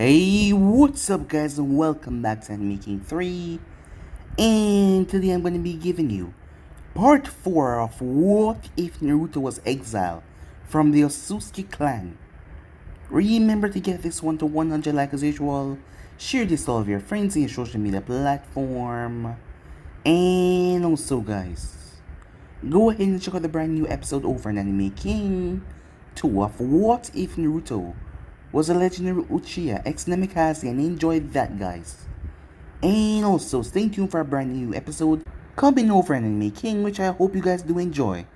Hey, what's up guys and welcome back to Anime King 3, and today I'm going to be giving you part 4 of What If Naruto Was Exiled from the Otsutsuki clan. Remember to get this one to 100 likes as usual, share this to all of your friends in your social media platform, and also guys, go ahead and check out the brand new episode over on Anime King 2 of What If Naruto Was a Legendary Uchiha ex Namikaze, and enjoy that guys. And also stay tuned for a brand new episode coming over on Anime King, which I hope you guys do enjoy.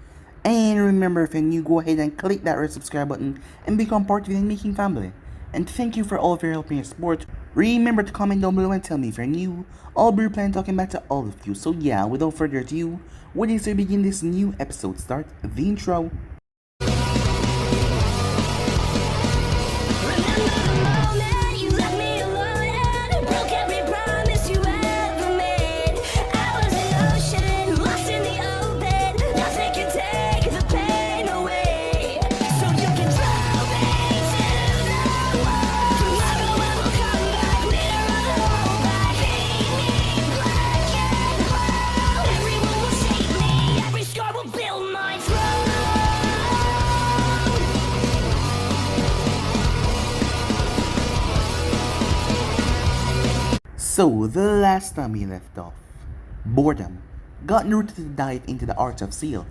And remember, if you're new, go ahead and click that red subscribe button and become part of the Anime King family. And thank you for all of your help and your support. Remember to comment down below and tell me if you're new. I'll be replying talking back to all of you. So yeah, without further ado, what is to begin this new episode, start the intro. So, the last time we left off, boredom got Naruto to dive into the art of seal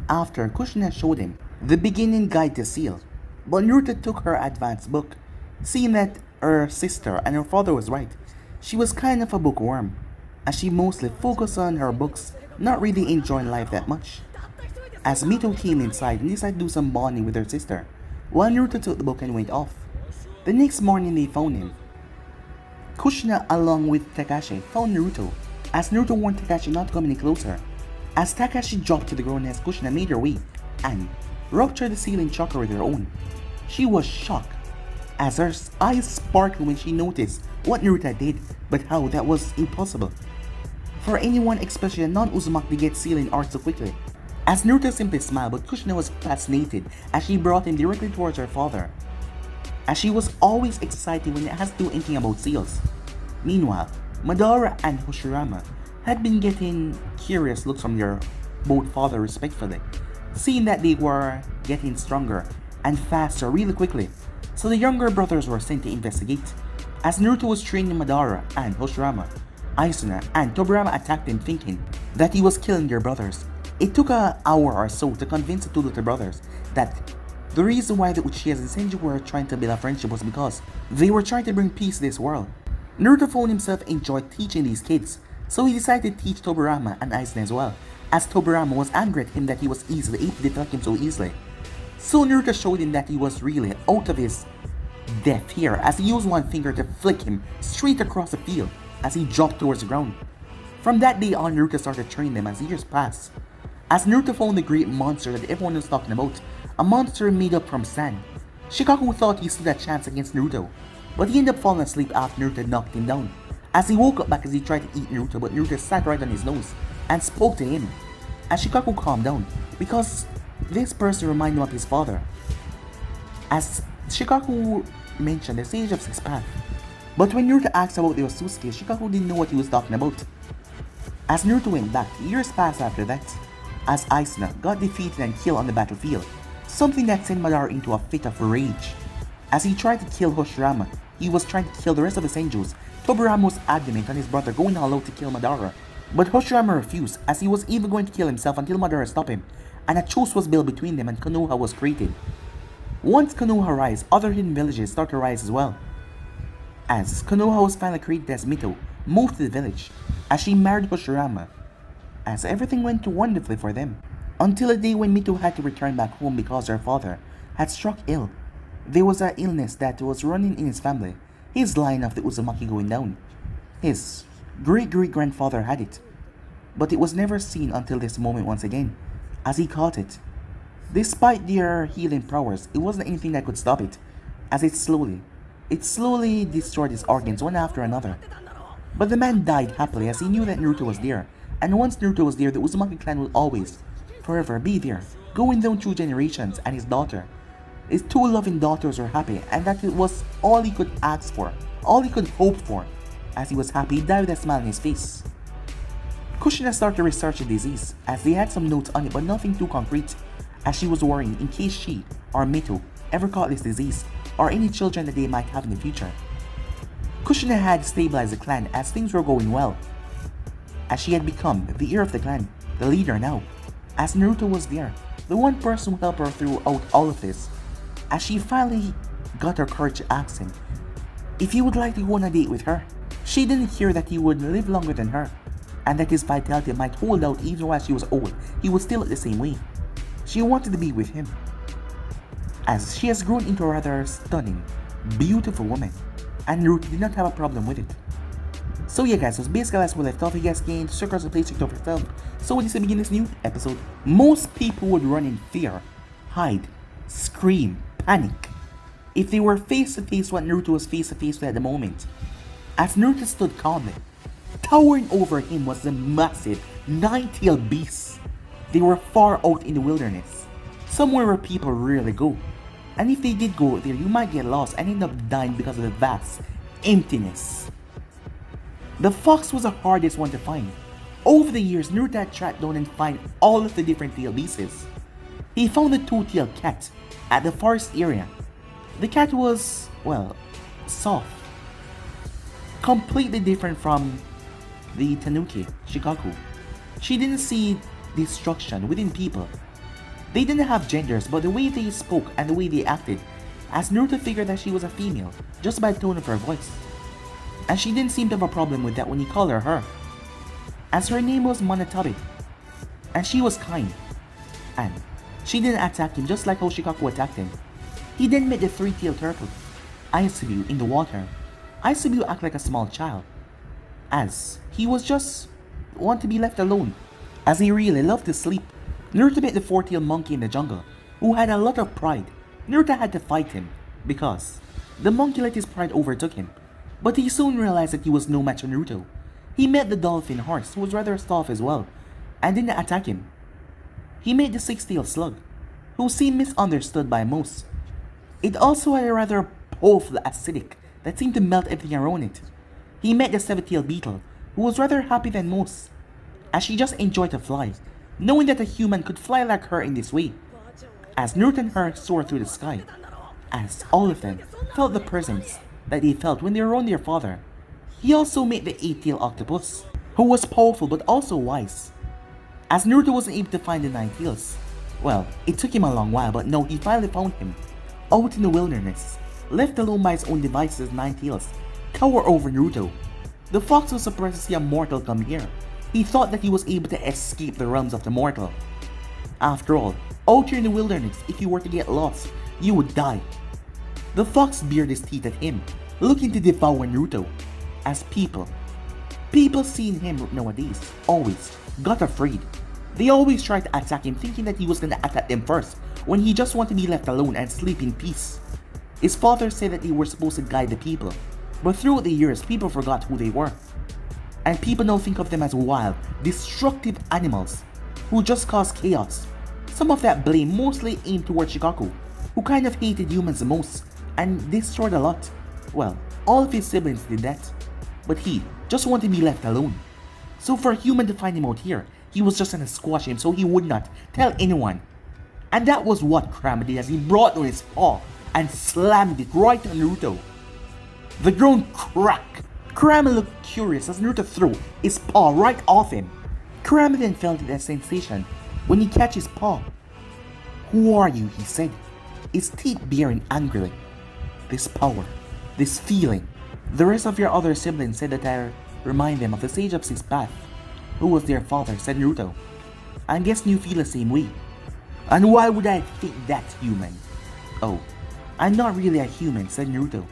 after Kushina showed him the beginning guide to seal. But Naruto took her advanced book, seeing that her sister and her father was right. She was kind of a bookworm, as she mostly focused on her books, not really enjoying life that much. As Mito came inside and decided to do some bonding with her sister, while Naruto took the book and went off. The next morning they found him. Kushina along with Takashi found Naruto, as Naruto warned Takashi not to come any closer. As Takashi dropped to the ground as Kushina made her way and ruptured the ceiling chakra with her own. She was shocked, as her eyes sparkled when she noticed what Naruto did, but how that was impossible for anyone, especially a non-Uzumaki, to get sealing art so quickly. As Naruto simply smiled, but Kushina was fascinated as she brought him directly towards her father, as she was always excited when it has to do anything about seals. Meanwhile, Madara and Hashirama had been getting curious looks from their both father respectfully, seeing that they were getting stronger and faster really quickly. So the younger brothers were sent to investigate. As Naruto was training Madara and Hashirama, Asuna and Tobirama attacked him thinking that he was killing their brothers. It took an hour or so to convince the two little brothers that the reason why the Uchihas and Senju were trying to build a friendship was because they were trying to bring peace to this world. Naruto found himself enjoyed teaching these kids, so he decided to teach Tobirama and Aizen as well, as Tobirama was angry at him that he was easily able to deflect him so easily. So Naruto showed him that he was really out of his depth here, as he used one finger to flick him straight across the field as he dropped towards the ground. From that day on, Naruto started training them as years passed. As Naruto found the great monster that everyone was talking about, a monster made up from sand. Shikaku thought he stood a chance against Naruto, but he ended up falling asleep after Naruto knocked him down. As he woke up back as he tried to eat Naruto, but Naruto sat right on his nose and spoke to him. As Shikaku calmed down, because this person reminded him of his father. As Shikaku mentioned the Sage of Six Paths, but when Naruto asked about the Otsutsuki, Shikaku didn't know what he was talking about. As Naruto went back, years passed after that, as Asuna got defeated and killed on the battlefield, something that sent Madara into a fit of rage. As he tried to kill Hashirama, he was trying to kill the rest of the Senjus. Tobirama was adamant on his brother going all out to kill Madara, but Hashirama refused, as he was even going to kill himself until Madara stopped him, and a truce was built between them and Konoha was created. Once Konoha rise, other hidden villages start to rise as well. As Konoha was finally created as Mito moved to the village, as she married Hashirama, as everything went wonderfully for them. Until a day when Mito had to return back home because her father had struck ill. There was an illness that was running in his family, his line of the Uzumaki going down. His great-great-grandfather had it, but it was never seen until this moment once again, as he caught it. Despite their healing powers, it wasn't anything that could stop it, as it slowly destroyed his organs one after another. But the man died happily as he knew that Naruto was there, and once Naruto was there, the Uzumaki clan will always forever be there, going down through generations, and his daughter. His two loving daughters were happy, and that it was all he could ask for, all he could hope for. As he was happy, he died with a smile on his face. Kushina started to research the disease, as they had some notes on it but nothing too concrete, as she was worrying in case she, or Mito, ever caught this disease, or any children that they might have in the future. Kushina had stabilized the clan as things were going well, as she had become the heir of the clan, the leader now, as Naruto was there, the one person who helped her throughout all of this, as she finally got her courage to ask him if he would like to go on a date with her. She didn't hear that he would live longer than her, and that his vitality might hold out even while she was old, he was still the same way. She wanted to be with him, as she has grown into a rather stunning, beautiful woman, and Naruto did not have a problem with it. So yeah guys, so basically that's where we left off. You guys can check out the place, check it out for yourself. So when you begin this new episode, most people would run in fear, hide, scream, panic, if they were face to face what Naruto was face to face with at the moment. As Naruto stood calmly, towering over him was the massive nine-tailed beast. They were far out in the wilderness, somewhere where people rarely go. And if they did go there, you might get lost and end up dying because of the vast emptiness. The fox was the hardest one to find. Over the years, Naruto had tracked down and found all of the different tailed beasts. He found the two-tailed cat at the forest area. The cat was, well, soft. Completely different from the Tanuki, Shikaku. She didn't see destruction within people. They didn't have genders, but the way they spoke and the way they acted, as Naruto figured that she was a female just by the tone of her voice. And she didn't seem to have a problem with that when he called her, as her name was Monatabe, and she was kind, and she didn't attack him just like how Shikaku attacked him. He then met the three-tailed turtle, Aisabu, in the water. Aisabu acted like a small child, as he was just want to be left alone, as he really loved to sleep. Naruto met the four-tailed monkey in the jungle, who had a lot of pride. Naruto had to fight him, because the monkey let his pride overtook him, but he soon realized that he was no match for Naruto. He met the dolphin horse, who was rather soft as well, and didn't attack him. He met the six-tailed slug, who seemed misunderstood by most. It also had a rather powerful acidic that seemed to melt everything around it. He met the seven-tailed beetle, who was rather happy than most, as she just enjoyed to fly, knowing that a human could fly like her in this way. As Naruto and her soared through the sky, as all of them felt the presence that they felt when they were around their father. He also met the eight-tailed octopus, who was powerful but also wise. As Naruto wasn't able to find the nine tails, well, it took him a long while, but no, he finally found him, out in the wilderness, left alone by his own devices. Nine tails tower over Naruto. The fox was surprised to see a mortal come here. He thought that he was able to escape the realms of the mortal. After all, out here in the wilderness, if you were to get lost, you would die. The fox bared his teeth at him, looking to devour Naruto. As people seeing him nowadays always got afraid. They always tried to attack him, thinking that he was gonna attack them first, when he just wanted to be left alone and sleep in peace. His father said that they were supposed to guide the people, but throughout the years, people forgot who they were. And people now think of them as wild, destructive animals, who just cause chaos. Some of that blame mostly aimed towards Shikaku, who kind of hated humans the most, and destroyed a lot. Well, all of his siblings did that, but he just wanted to be left alone. So for a human to find him out here, he was just gonna squash him so he would not tell anyone. And that was what Kurama did, as he brought down his paw and slammed it right on Naruto. The ground cracked. Kurama looked curious as Naruto threw his paw right off him. Kurama then felt that sensation when he catch his paw. "Who are you?" he said, his teeth baring angrily. "This power, this feeling. The rest of your other siblings said that I remind them of the Sage of Sixth Path, who was their father," said Naruto. "I guess you feel the same way." "And why would I think that, human?" "Oh, I'm not really a human," said Naruto.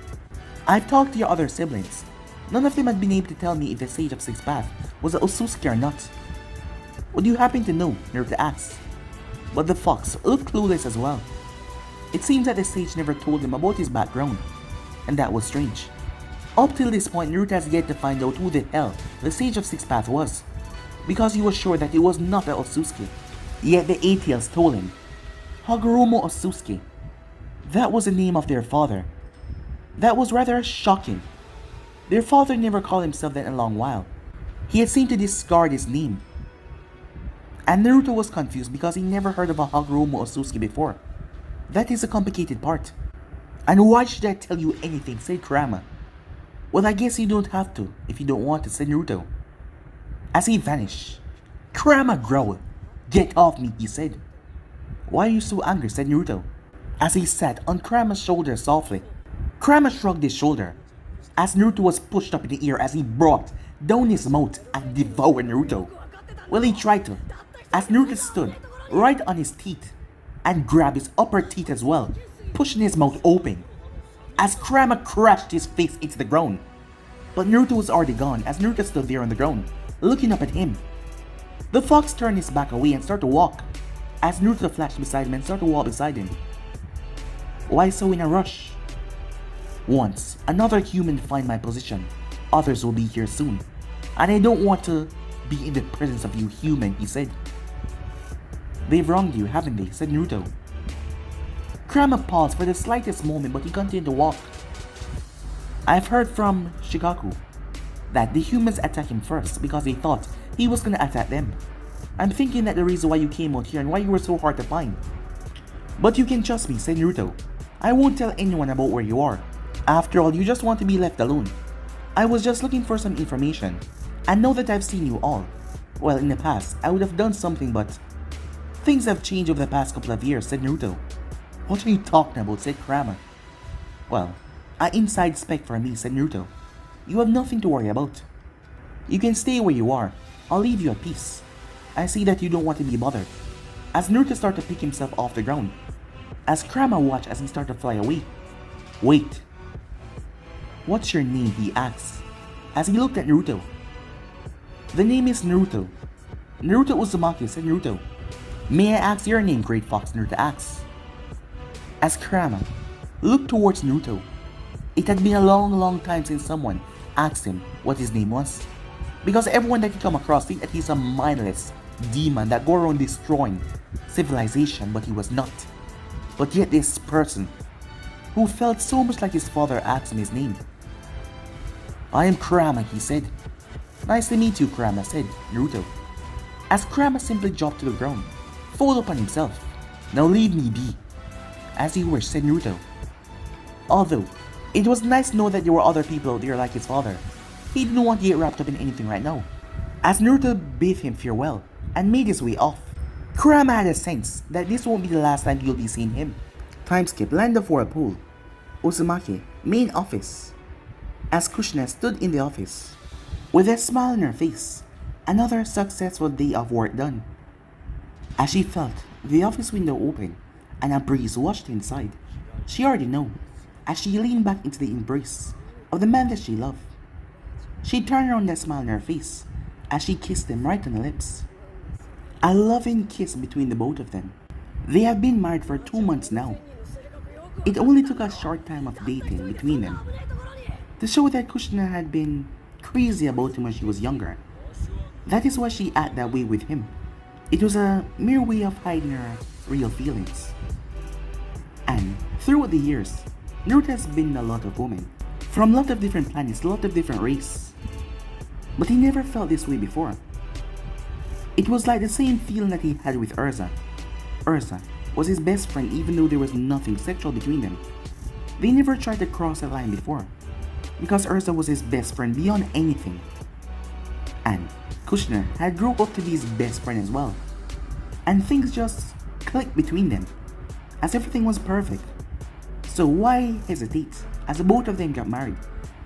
"I've talked to your other siblings. None of them had been able to tell me if the Sage of Sixth Path was an Otsutsuki or not." "What do you happen to know?" Naruto asked. But the fox looked clueless as well. It seems that the sage never told him about his background, and that was strange. Up till this point, Naruto has yet to find out who the hell the Sage of Sixth Path was, because he was sure that it was not the Otsutsuki. Yet the Eight Tails told him, Hagoromo Otsutsuki. That was the name of their father. That was rather shocking. Their father never called himself that in a long while. He had seemed to discard his name. And Naruto was confused because he never heard of a Hagoromo Otsutsuki before. That is a complicated part. And why should I tell you anything, said Kurama. Well, I guess you don't have to, if you don't want to, said Naruto. As he vanished, Kurama growled. Get off me, he said. Why are you so angry, said Naruto, as he sat on Kurama's shoulder softly. Kurama shrugged his shoulder, as Naruto was pushed up in the air as he brought down his mouth and devoured Naruto. Well, he tried to, as Naruto stood right on his teeth and grabbed his upper teeth as well, pushing his mouth open, as Kurama crashed his face into the ground. But Naruto was already gone as Naruto stood there on the ground, looking up at him. The fox turned his back away and started to walk, as Naruto flashed beside him and started to walk beside him. Why so in a rush? Once another human find my position, others will be here soon, and I don't want to be in the presence of you human, he said. They've wronged you, haven't they, said Naruto. Kurama paused for the slightest moment, but he continued to walk. I've heard from Shigaku that the humans attacked him first because they thought he was gonna attack them. I'm thinking that the reason why you came out here and why you were so hard to find. But you can trust me, said Naruto. I won't tell anyone about where you are. After all, you just want to be left alone. I was just looking for some information, and know that I've seen you all. Well, in the past, I would have done something, but things have changed over the past couple of years, said Naruto. What are you talking about, said Kurama. Well, an inside spec for me, said Naruto. You have nothing to worry about. You can stay where you are. I'll leave you at peace. I see that you don't want to be bothered. As Naruto started to pick himself off the ground, as Kurama watched as he started to fly away. Wait. What's your name, he asked, as he looked at Naruto. The name is Naruto. Naruto Uzumaki, said Naruto. May I ask your name, Great Fox, Naruto asked. As Kurama looked towards Naruto, it had been a long time since someone asked him what his name was. Because everyone that he come across think that he's a mindless demon that go around destroying civilization, but he was not. But yet this person, who felt so much like his father, asked him his name. I am Kurama, he said. Nice to meet you, Kurama, said Naruto, as Kurama simply dropped to the ground, folded upon himself. Now leave me be. As he wished, said Naruto. Although, it was nice to know that there were other people out there like his father, he didn't want to get wrapped up in anything right now. As Naruto bade him farewell and made his way off, Kurama had a sense that this won't be the last time you'll be seeing him. Time skip, land of Whirlpool. Uzumaki, main office. As Kushina stood in the office, with a smile on her face, another successful day of work done. As she felt the office window open and a breeze washed inside, she already knew, as she leaned back into the embrace of the man that she loved. She turned around that smile on her face as she kissed him right on the lips. A loving kiss between the both of them. They have been married for 2 months now. It only took a short time of dating between them to show that Kushina had been crazy about him when she was younger. That is why she acted that way with him. It was a mere way of hiding her real feelings. And throughout the years, Naruto has been a lot of women, from a lot of different planets, a lot of different races. But he never felt this way before. It was like the same feeling that he had with Urza. Urza was his best friend even though there was nothing sexual between them. They never tried to cross a line before, because Urza was his best friend beyond anything. And Kushina had grown up to be his best friend as well. And things just clicked between them, as everything was perfect. So why hesitate as the both of them got married?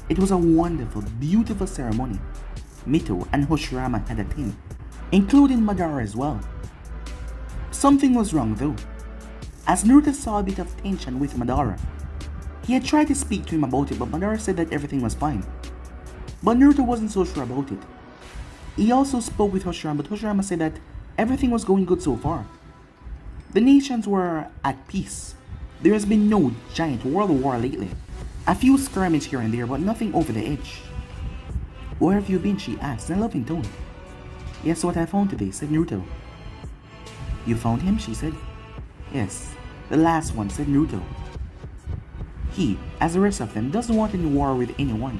It was a wonderful, beautiful ceremony. Mito and Hoshirama had a team, including Madara as well. Something was wrong though, as Naruto saw a bit of tension with Madara. He had tried to speak to him about it, but Madara said that everything was fine. But Naruto wasn't so sure about it. He also spoke with Hoshirama, but Hoshirama said that everything was going good so far. The nations were at peace. There has been no giant world war lately. A few skirmishes here and there, but nothing over the edge. Where have you been? She asked in a loving tone. Yes, what I found today, said Naruto. You found him? She said. Yes, the last one, said Naruto. He, as the rest of them, doesn't want any war with anyone.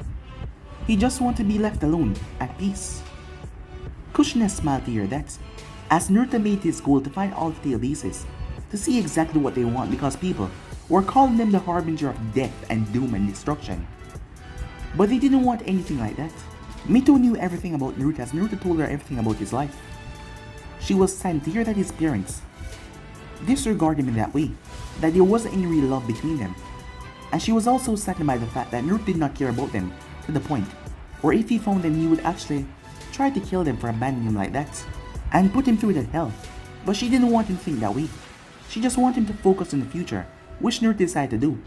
He just wants to be left alone, at peace. Kushina smiled to hear that, as Naruto made his goal to find all the tail bases, to see exactly what they want because people were calling them the harbinger of death and doom and destruction. But they didn't want anything like that. Mito knew everything about Naruto as Naruto told her everything about his life. She was saddened to hear that his parents disregarded him in that way, that there wasn't any real love between them. And she was also saddened by the fact that Naruto did not care about them to the point where if he found them he would actually try to kill them for abandoning him like that and put him through that hell. But she didn't want him to think that way. She just wanted him to focus on the future, which Naruto decided to do,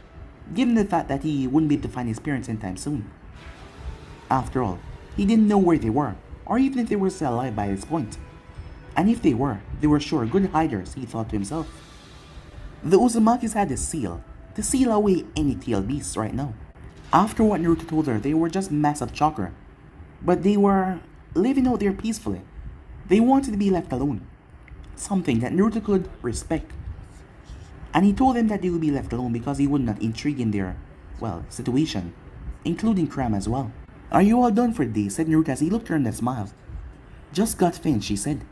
given the fact that he wouldn't be able to find his parents anytime soon. After all, he didn't know where they were, or even if they were still alive by this point. And if they were sure good hiders, he thought to himself. The Uzumakis had a seal to seal away any tail beasts right now. After what Naruto told her, they were just massive chakra, but they were living out there peacefully. They wanted to be left alone, something that Naruto could respect. And he told them that they would be left alone because he would not intrigue in their, situation, including Kurama as well. Are you all done for the day? Said Naruto as he looked at her and smiled. Just got finished, she said,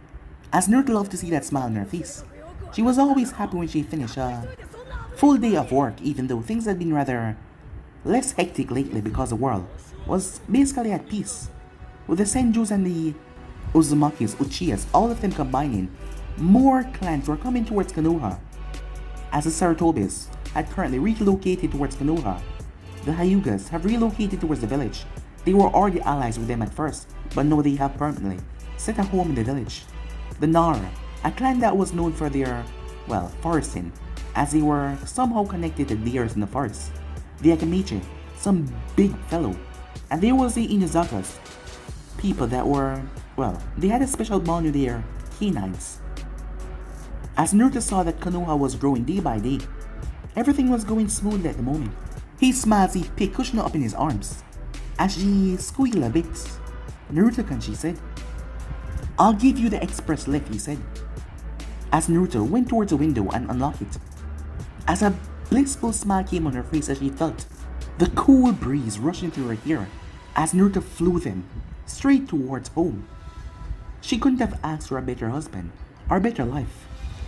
as Naruto loved to see that smile on her face. She was always happy when she finished a full day of work, even though things had been rather less hectic lately because the world was basically at peace. With the Senjus and the Uzumakis, Uchihas, all of them combining, more clans were coming towards Konoha. As the Saratobis had currently relocated towards Konoha, the Hyugas have relocated towards the village. They were already allies with them at first, but now they have permanently set a home in the village. The Nara, a clan that was known for their, foresting, as they were somehow connected to deers in the forest. The Akamichi, some big fellow, and there was the Inuzakas, people that were, they had a special bond with their canines. As Naruto saw that Konoha was growing day by day, everything was going smoothly at the moment. He smiled as he picked Kushina up in his arms. As she squealed a bit, Naruto-kun, she said. I'll give you the express lift, he said, as Naruto went towards the window and unlocked it. As a blissful smile came on her face as she felt the cool breeze rushing through her hair as Naruto flew them straight towards home. She couldn't have asked for a better husband or a better life.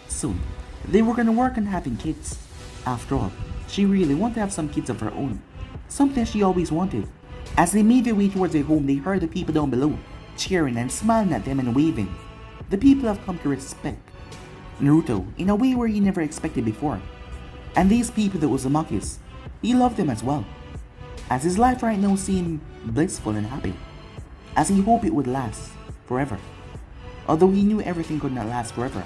Soon, they were gonna work on having kids. After all, she really wanted to have some kids of her own, something she always wanted. As they made their way towards their home, they heard the people down below cheering and smiling at them and waving. The people have come to respect Naruto in a way where he never expected before. And these people, the Uzumakis, he loved them as well, as his life right now seemed blissful and happy, as he hoped it would last forever. Although he knew everything could not last forever,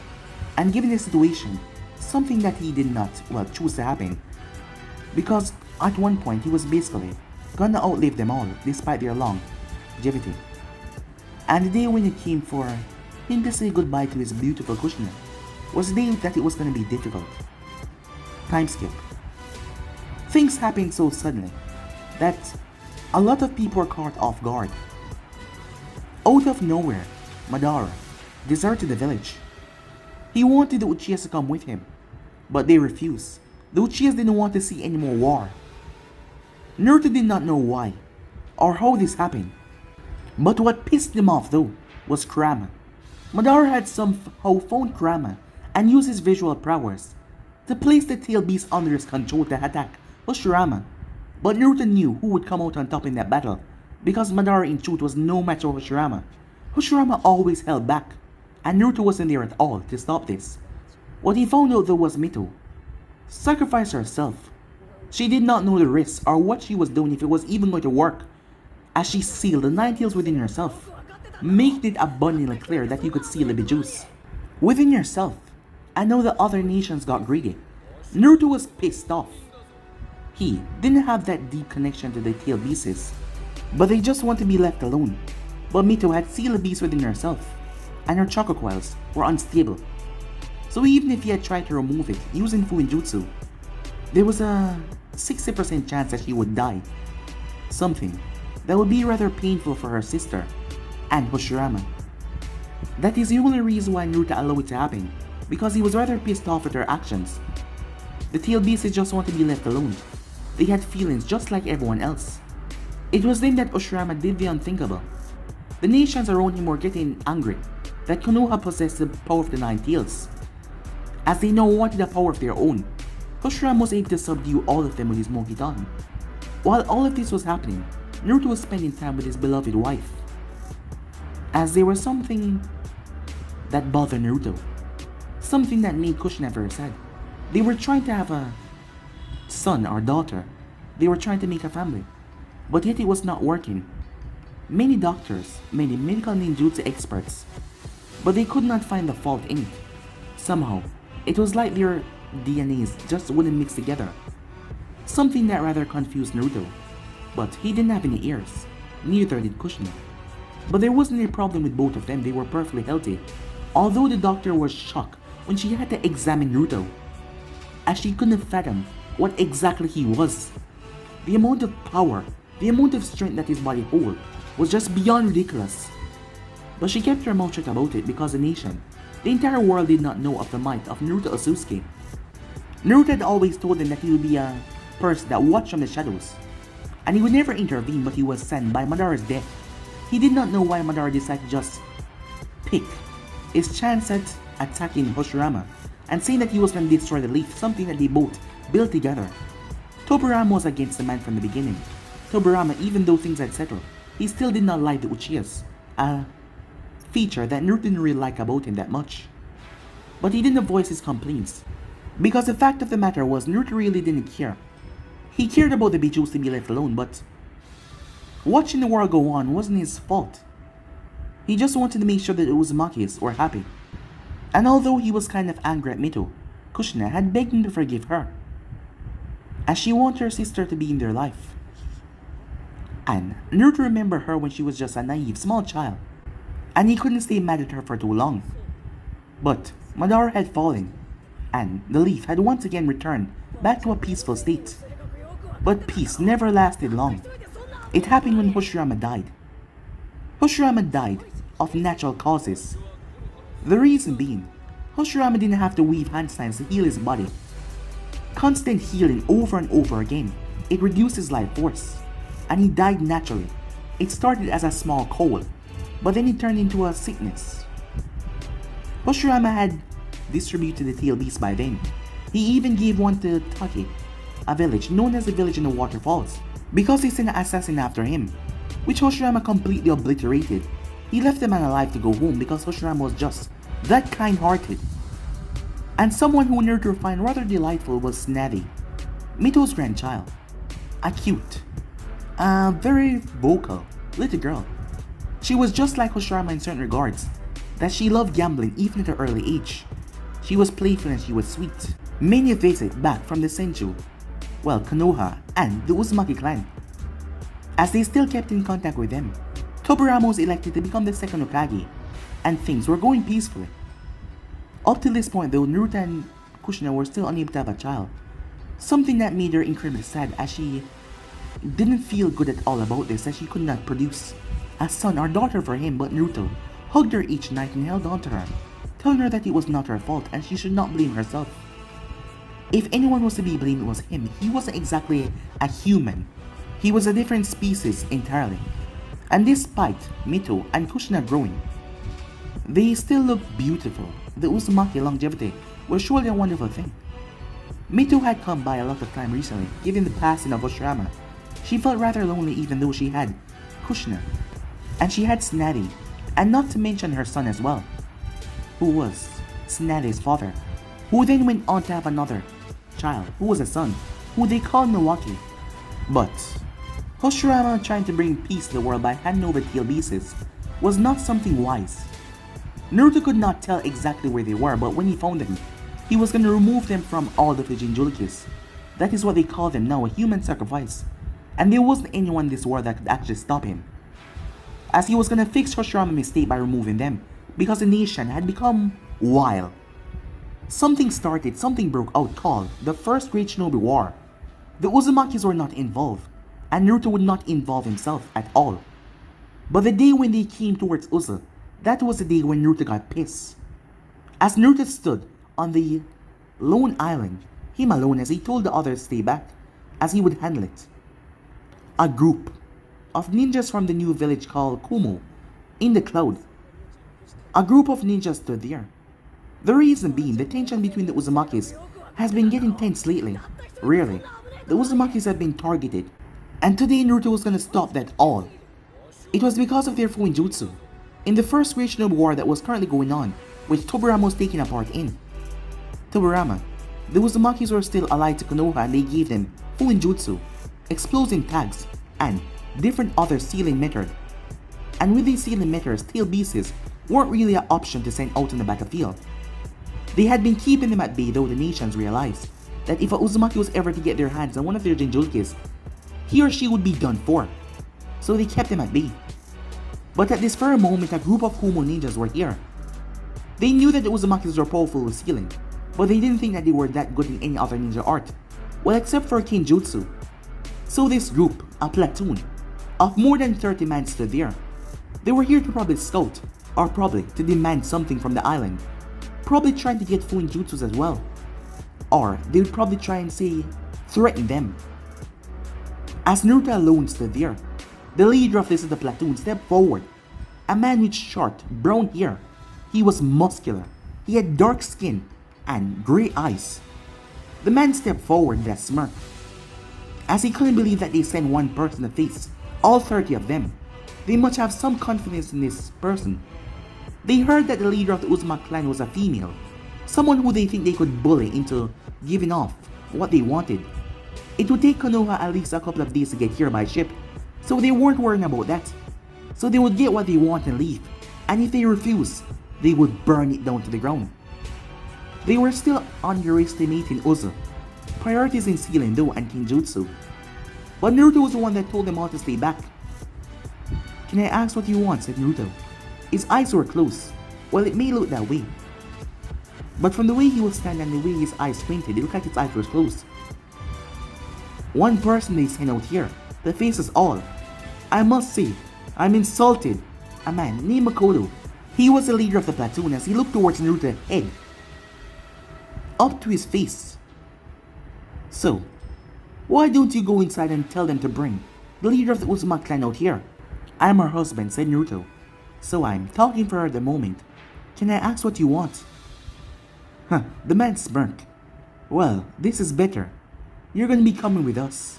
and given the situation, something that he did not, choose to happen, because at one point he was basically gonna outlive them all despite their longevity. And the day when it came for him to say goodbye to his beautiful Kushina was the day that it was gonna be difficult. Time skip. Things happened so suddenly that a lot of people were caught off guard. Out of nowhere, Madara deserted the village. He wanted the Uchihas to come with him, but they refused. The Uchihas didn't want to see any more war. Naruto did not know why or how this happened, but what pissed him off though was Kurama. Madara had somehow found Kurama and used his visual prowess to place the tail beast under his control to attack Hashirama. But Naruto knew who would come out on top in that battle, because Madara in truth was no match for Hashirama. Hashirama always held back, and Naruto wasn't there at all to stop this. What he found out though was Mito sacrificed herself. She did not know the risks or what she was doing if it was even going to work, as she sealed the 9 tails within herself, making it abundantly clear that you could seal the juice within yourself. And now the other nations got greedy. Naruto was pissed off. He didn't have that deep connection to the tail beasts, but they just want to be left alone. But Mito had sealed the beast within herself, and her chakra coils were unstable. So even if he had tried to remove it using Fuinjutsu, there was a 60% chance that she would die. Something that would be rather painful for her sister and Hashirama. That is the only reason why Naruto allowed it to happen, because he was rather pissed off at her actions. The tail beasts just want to be left alone, They had feelings just like everyone else. It was then that Oshirama did the unthinkable. The nations around him were getting angry that Konoha possessed the power of the Nine Tails. As they now wanted a power of their own, Oshirama was able to subdue all of them with his monkey tongue. While all of this was happening, Naruto was spending time with his beloved wife. As there was something that bothered Naruto, something that made Kushina very sad. They were trying to have a son or daughter. They were trying to make a family, but yet it was not working. Many doctors, many medical ninjutsu experts, but they could not find the fault in it. Somehow, it was like their DNAs just wouldn't mix together. Something that rather confused Naruto, but he didn't have any ears, neither did Kushina. But there wasn't any problem with both of them, they were perfectly healthy, although the doctor was shocked when she had to examine Naruto, as she couldn't fathom what exactly he was. The amount of power, the amount of strength that his body held was just beyond ridiculous. But she kept her mouth shut about it because the nation, the entire world did not know of the might of Naruto Otsutsuki. Naruto had always told them that he would be a person that watched from the shadows, and he would never intervene, but he was sent by Madara's death. He did not know why Madara decided to just pick his chance at attacking Hoshirama and saying that he was going to destroy the leaf, something that they both built together. Tobirama was against the man from the beginning. Tobirama, even though things had settled, he still did not like the Uchihas, a feature that Naruto didn't really like about him that much. But he didn't voice his complaints, because the fact of the matter was Naruto really didn't care. He cared about the Bijus to be left alone, but watching the world go on wasn't his fault. He just wanted to make sure that the Uzumakis were happy. And although he was kind of angry at Mito, Kushina had begged him to forgive her, as she wanted her sister to be in their life. And Naruto remembered her when she was just a naive small child, and he couldn't stay mad at her for too long. But Madara had fallen, and the leaf had once again returned back to a peaceful state. But peace never lasted long. It happened when Hoshirama died. Hoshirama died of natural causes. The reason being, Hoshirama didn't have to weave handstands to heal his body. Constant healing over and over again, it reduced his life force, and he died naturally. It started as a small cold, but then it turned into a sickness. Hoshirama had distributed the tail beasts by then. He even gave one to Take, a village known as the Village in the Waterfalls, because they sent an assassin after him, which Hoshirama completely obliterated. He left the man alive to go home because Hoshirama was just that kind-hearted. And someone who Naruto found rather delightful was Tsunade, Mito's grandchild. A cute, very vocal little girl. She was just like Hoshirama in certain regards, that she loved gambling even at her early age. She was playful and she was sweet. Many visit back from the Senju, well, Konoha and the Uzumaki clan, as they still kept in contact with them. Tobirama was elected to become the second Hokage, and things were going peacefully. Up to this point though, Naruto and Kushina were still unable to have a child, something that made her incredibly sad, as she didn't feel good at all about this, as she could not produce a son or daughter for him. But Naruto hugged her each night and held on to her, telling her that it was not her fault and she should not blame herself. If anyone was to be blamed, it was him. He wasn't exactly a human. He was a different species entirely. And despite Mito and Kushina growing, they still looked beautiful. The Uzumaki longevity was surely a wonderful thing. Mito had come by a lot of time recently, given the passing of Hoshirama. She felt rather lonely even though she had Kushina, and she had Tsunade, and not to mention her son as well, who was Tsunade's father, who then went on to have another child, who was a son, who they called Milwaukee. But Hoshirama trying to bring peace to the world by handing over tail beasts was not something wise. Naruto could not tell exactly where they were, but when he found them, he was going to remove them from all the Jinjurikis. That is what they call them now, a human sacrifice. And there wasn't anyone in this world that could actually stop him, as he was going to fix Hoshirama's mistake by removing them, because the nation had become wild. Something started, something broke out called the First Great Shinobi War. The Uzumakis were not involved, and Naruto would not involve himself at all. But the day when they came towards Uzu, that was the day when Naruto got pissed. As Naruto stood on the lone island, him alone, as he told the others to stay back, as he would handle it. A group of ninjas from the new village called Kumo in the cloud. A group of ninjas stood there. The reason being, the tension between the Uzumakis has been getting tense lately. Really, the Uzumakis have been targeted, and today Naruto was gonna stop that all. It was because of their Fuinjutsu. In the first Great Shinobi War that was currently going on, which Tobirama was taking a part in. Tobirama, the Uzumakis were still allied to Konoha and they gave them Fuinjutsu, explosive tags, and different other sealing methods. And with these sealing methods, tail beasts weren't really an option to send out on the battlefield. They had been keeping them at bay, though the nations realized that if a Uzumaki was ever to get their hands on one of their Jinjurikis, he or she would be done for. So they kept them at bay. But at this very moment, a group of Kumo ninjas were here. They knew that the Uzumakis were powerful with sealing, but they didn't think that they were that good in any other ninja art, well except for Kenjutsu. So this group, a platoon, of more than 30 men stood there. They were here to probably scout, or probably to demand something from the island, probably trying to get Fuinjutsus as well. Or they would probably try and say, threaten them. As Naruto alone stood there, the leader of this platoon stepped forward. A man with short, brown hair. He was muscular. He had dark skin and grey eyes. The man stepped forward with a smirk, as he couldn't believe that they sent one person to face all 30 of them. They must have some confidence in this person. They heard that the leader of the Uzumaki clan was a female, someone who they think they could bully into giving off what they wanted. It would take Konoha at least a couple of days to get here by ship, so they weren't worrying about that. So they would get what they want and leave, and if they refuse, they would burn it down to the ground. They were still underestimating Uzu, priorities in sealing though and Kenjutsu. But Naruto was the one that told them all to stay back. "Can I ask what you want?" said Naruto. His eyes were closed. Well, it may look that way, but from the way he was standing and the way his eyes squinted, it looked like his eyes were closed. "One person they sent out here, that faces all. I must say, I'm insulted." A man named Makoto. He was the leader of the platoon as he looked towards Naruto's head, up to his face. "So, why don't you go inside and tell them to bring the leader of the Uzumaki clan out here?" "I'm her husband," said Naruto, "so I'm talking for her at the moment. Can I ask what you want?" The man smirked. "Well, this is better. You're gonna be coming with us.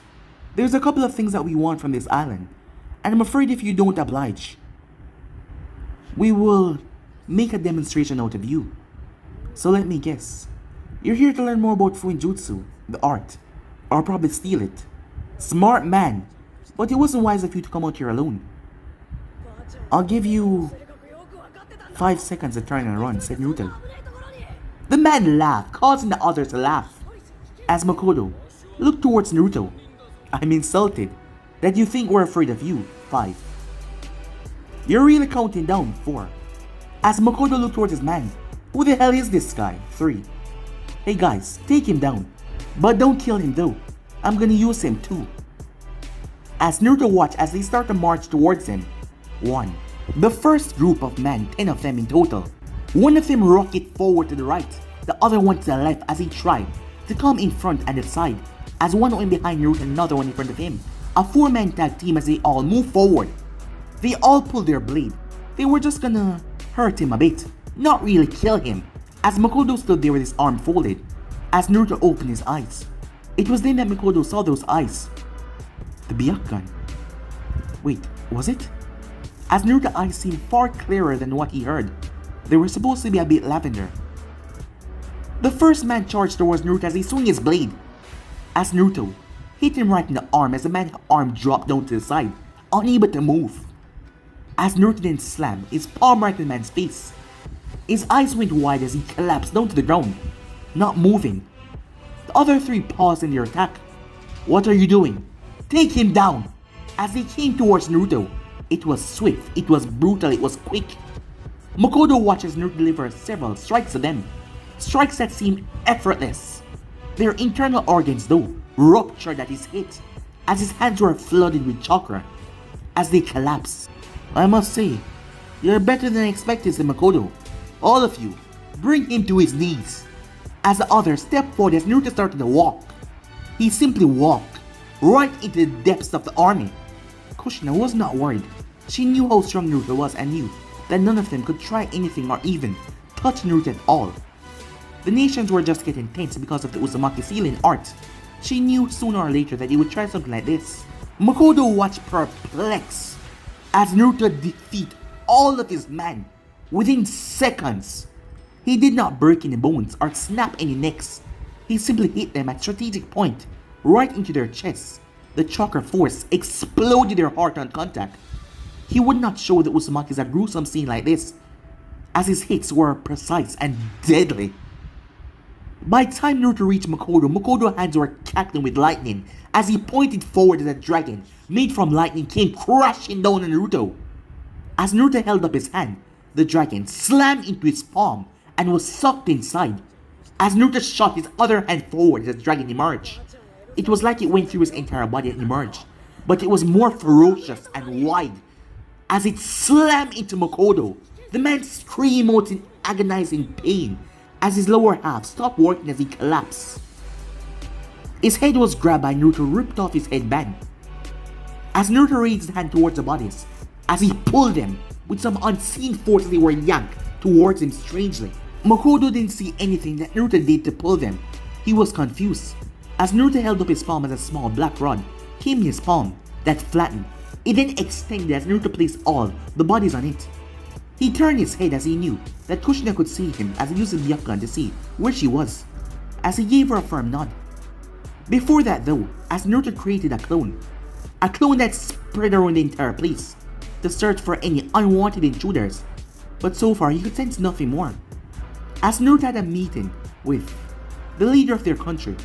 There's a couple of things that we want from this island, and I'm afraid if you don't oblige, we will make a demonstration out of you. So let me guess. You're here to learn more about Fuinjutsu, the art, or probably steal it. Smart man, but it wasn't wise of you to come out here alone. I'll give you 5 seconds to turn and run," said Naruto. The man laughed, causing the others to laugh, as Makoto looked towards Naruto. "I'm insulted that you think we're afraid of you." 5. "You're really counting down." 4. As Makoto looked towards his man. "Who the hell is this guy?" 3. "Hey guys, take him down. But don't kill him though. I'm gonna use him too." As Naruto watched as they start to march towards him. 1. The first group of men, 10 of them in total. One of them rocketed forward to the right, the other one to the left as he tried to come in front and the side, as one went behind Naruto and another one in front of him. A 4-man tag team as they all moved forward. They all pulled their blade. They were just gonna hurt him a bit, not really kill him, as Makoto stood there with his arm folded, as Naruto opened his eyes. It was then that Makoto saw those eyes. The Byakugan. Wait, was it? As Naruto's eyes seemed far clearer than what he heard. They were supposed to be a bit lavender. The first man charged towards Naruto as he swung his blade, as Naruto hit him right in the arm as the man's arm dropped down to the side, unable to move. As Naruto then slammed his palm right in the man's face. His eyes went wide as he collapsed down to the ground, not moving. The other 3 paused in their attack. "What are you doing? Take him down!" As they came towards Naruto, it was swift, it was brutal, it was quick. Makoto watches Naruto deliver several strikes to them, strikes that seemed effortless. Their internal organs though ruptured at his hit, as his hands were flooded with chakra, as they collapsed. "I must say, you're better than I expected," said Makoto. "All of you, bring him to his knees." As the others stepped forward as Naruto started to walk. He simply walked, right into the depths of the army. Kushina was not worried. She knew how strong Naruto was and knew that none of them could try anything or even touch Naruto at all. The nations were just getting tense because of the Uzumaki sealing art. She knew sooner or later that he would try something like this. Makoto watched perplexed as Naruto defeat all of his men within seconds. He did not break any bones or snap any necks. He simply hit them at strategic point, right into their chests. The chakra force exploded their heart on contact. He would not show the Uzumakis a gruesome scene like this, as his hits were precise and deadly. By the time Naruto reached Makoto, Makoto's hands were cackling with lightning as he pointed forward as a dragon made from lightning came crashing down on Naruto. As Naruto held up his hand, the dragon slammed into his palm and was sucked inside. As Naruto shot his other hand forward as the dragon emerged, it was like it went through his entire body and emerged, but it was more ferocious and wide. As it slammed into Makoto, the man screamed out in agonizing pain as his lower half stopped working as he collapsed. His head was grabbed by Naruto, ripped off his headband. As Naruto raised his hand towards the bodies, as he pulled them, with some unseen force they were yanked towards him strangely. Makoto didn't see anything that Naruto did to pull them. He was confused. As Naruto held up his palm as a small black rod came in his palm that flattened. It then extended as Naruto placed all the bodies on it. He turned his head as he knew that Kushina could see him as he used the Byakugan to see where she was, as he gave her a firm nod. Before that though, as Naruto created a clone that spread around the entire place to search for any unwanted intruders, but so far he could sense nothing more. As Naruto had a meeting with the leader of their country,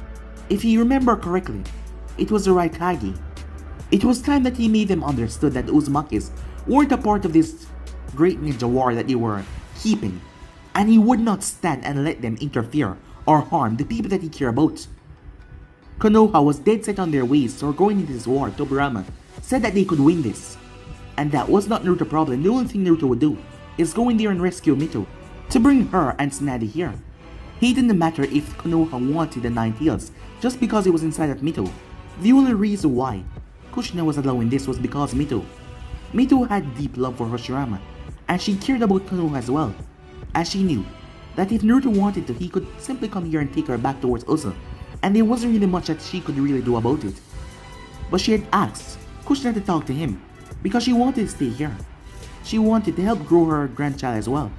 if he remembered correctly, it was the Reich Haggie. It was time that he made them understood that the Uzumakis weren't a part of this great ninja war that they were keeping, and he would not stand and let them interfere or harm the people that he cared about. Konoha was dead set on their ways, so going into this war, Tobirama said that they could win this. And that was not Naruto's problem. The only thing Naruto would do is go in there and rescue Mito to bring her and Tsunade here. He didn't matter if Konoha wanted the 9 tails just because he was inside of Mito. The only reason why Kushina was allowing this was because Mito had deep love for Hashirama, and she cared about Konoha as well, as she knew that if Naruto wanted to, he could simply come here and take her back towards Usa, and there wasn't really much that she could really do about it. But she had asked Kushina to talk to him because she wanted to stay here. She wanted to help grow her grandchild as well,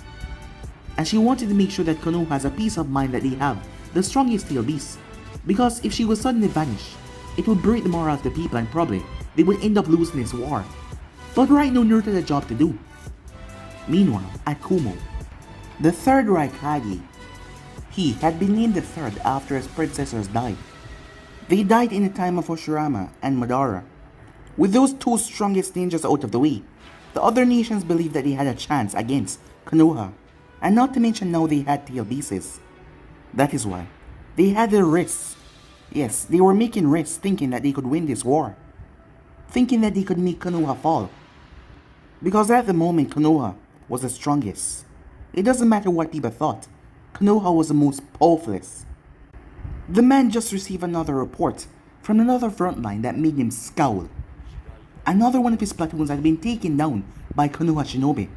and she wanted to make sure that Konoha has a peace of mind that they have the strongest tail beast, because if she would suddenly vanish, it would break the morale of the people and probably they would end up losing this war. But right now Naruto had a job to do. Meanwhile, at Kumo, the third Reich Haggie, he had been named the third after his predecessors died. They died in the time of Hashirama and Madara. With those two strongest ninjas out of the way, the other nations believed that they had a chance against Konoha, and not to mention now they had tail beasts. That is why they had their risks. Yes, they were making risks thinking that they could win this war, thinking that they could make Konoha fall. Because at the moment Konoha was the strongest. It doesn't matter what people thought, Konoha was the most powerful. The man just received another report from another front line that made him scowl. Another one of his platoons had been taken down by Konoha shinobi.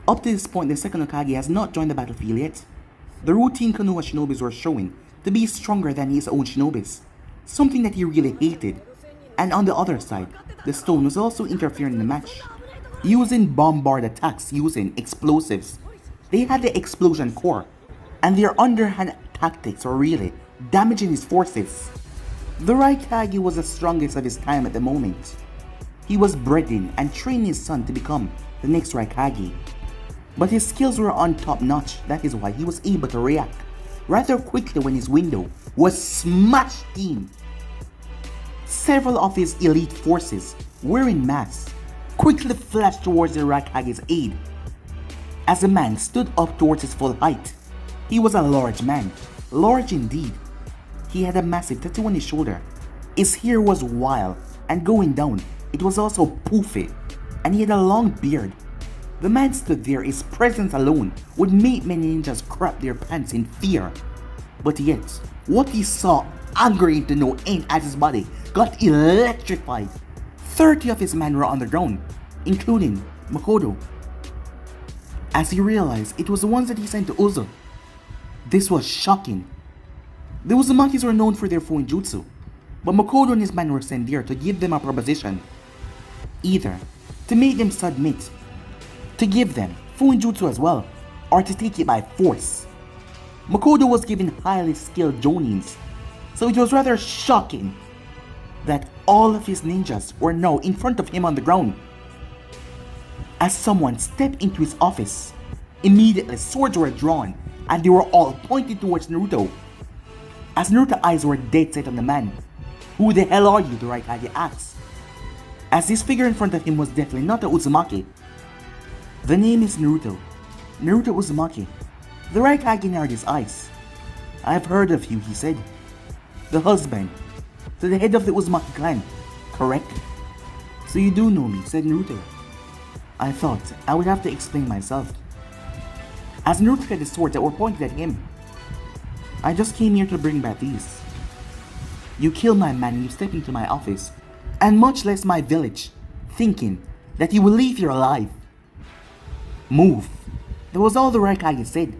Up to this point, the second Hokage has not joined the battlefield yet. The routine Konoha shinobis were showing to be stronger than his own shinobis, something that he really hated. And on the other side, the stone was also interfering in the match, using bombard attacks using explosives. They had the explosion core, and their underhand tactics were really damaging his forces. The Reich Haggie was the strongest of his time at the moment. He was breeding and training his son to become the next Reich Haggie. But his skills were on top notch, that is why he was able to react rather quickly when his window was smashed in. Several of his elite forces, wearing masks, quickly flashed towards the Reich Haggie's aid. As the man stood up towards his full height, he was a large man, large indeed. He had a massive tattoo on his shoulder. His hair was wild and going down, it was also poofy, and he had a long beard. The man stood there, his presence alone would make many ninjas crap their pants in fear. But yet, what he saw angry to no end as his body got electrified. 30 of his men were on the ground, including Makoto. As he realized it was the ones that he sent to Uzo. This was shocking. The Uzumakis were known for their fuinjutsu, but Makoto and his men were sent there to give them a proposition. Either to make them submit, to give them fuinjutsu as well, or to take it by force. Makoto was given highly skilled jonins, so it was rather shocking that all of his ninjas were now in front of him on the ground. As someone stepped into his office, immediately swords were drawn and they were all pointed towards Naruto. As Naruto's eyes were dead set on the man. "Who the hell are you?" the Reich Haggie asked. As this figure in front of him was definitely not a Uzumaki. "The name is Naruto. Naruto Uzumaki." The Reich Haggie narrowed his eyes. "I've heard of you," he said. "The husband to the head of the Uzumaki clan, correct?" "So you do know me," said Naruto. "I thought I would have to explain myself." As Naruto had the swords that were pointed at him. "I just came here to bring back these. You killed my man and you stepped into my office, and much less my village, thinking that you will leave here alive. Move." That was all the Reich Haggie said.